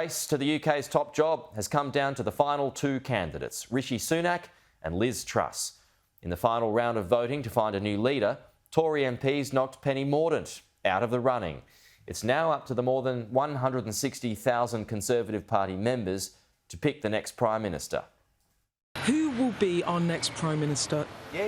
Race to the UK's top job has come down to the final two candidates, Rishi Sunak and Liz Truss. In the final round of voting to find a new leader, Tory MPs knocked Penny Mordaunt out of the running. It's now up to the more than 160,000 Conservative Party members to pick the next Prime Minister. Who will be our next Prime Minister?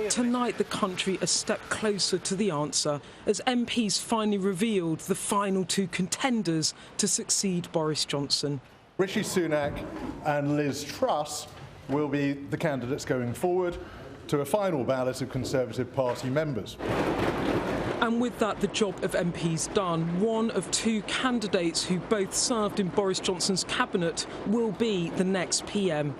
Tonight, the country a step closer to the answer as MPs finally revealed the final two contenders to succeed Boris Johnson. Rishi Sunak and Liz Truss will be the candidates going forward to a final ballot of Conservative Party members. And with that, the job of MPs done. One of two candidates who both served in Boris Johnson's cabinet will be the next PM.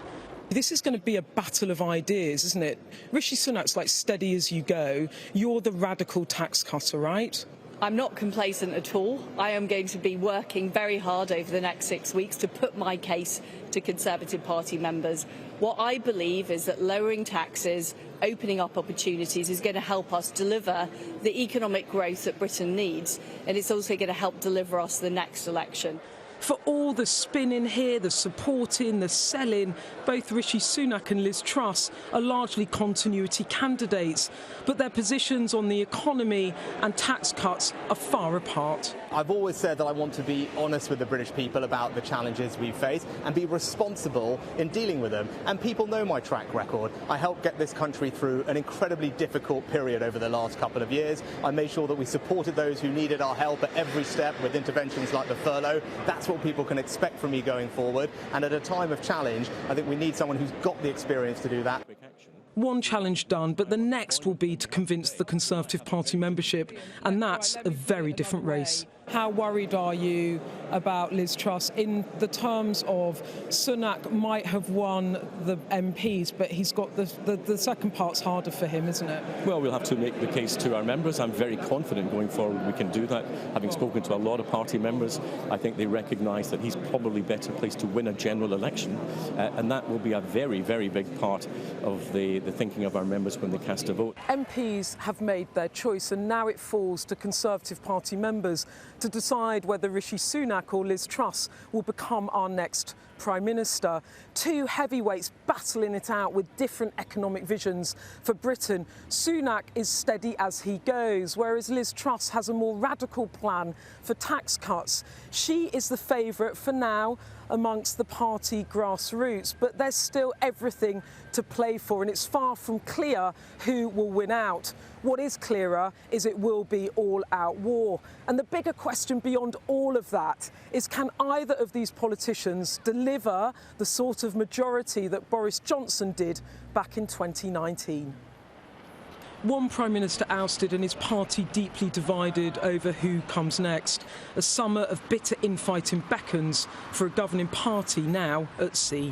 This is going to be a battle of ideas, isn't it? Rishi Sunak's like steady as you go. You're the radical tax cutter, right? I'm not complacent at all. I am going to be working very hard over the next 6 weeks to put my case to Conservative Party members. What I believe is that lowering taxes, opening up opportunities is going to help us deliver the economic growth that Britain needs, and it's also going to help deliver us the next election. For all the spinning here, the supporting, the selling, both Rishi Sunak and Liz Truss are largely continuity candidates, but their positions on the economy and tax cuts are far apart. I've always said that I want to be honest with the British people about the challenges we face and be responsible in dealing with them. And people know my track record. I helped get this country through an incredibly difficult period over the last couple of years. I made sure that we supported those who needed our help at every step with interventions like the furlough. That's what people can expect from me going forward, and at a time of challenge I think we need someone who's got the experience to do that. One challenge done, but the next will be to convince the Conservative Party membership, and that's a very different race. How worried are you about Liz Truss in the terms of Sunak might have won the MPs, but he's got the second part's harder for him, isn't it? Well, we'll have to make the case to our members. I'm very confident going forward we can do that. Having spoken to a lot of party members, I think they recognise that he's probably better placed to win a general election, and that will be a very, very big part of the thinking of our members when they cast a vote. MPs have made their choice, and now it falls to Conservative Party members to decide whether Rishi Sunak or Liz Truss will become our next Prime Minister. Two heavyweights battling it out with different economic visions for Britain. Sunak is steady as he goes, whereas Liz Truss has a more radical plan for tax cuts. She is the favourite for now amongst the party grassroots, but there's still everything to play for, and it's far from clear who will win out. What is clearer is it will be all-out war. And the bigger question beyond all of that is, can either of these politicians deliver the sort of majority that Boris Johnson did back in 2019? One Prime Minister ousted and his party deeply divided over who comes next. A summer of bitter infighting beckons for a governing party now at sea.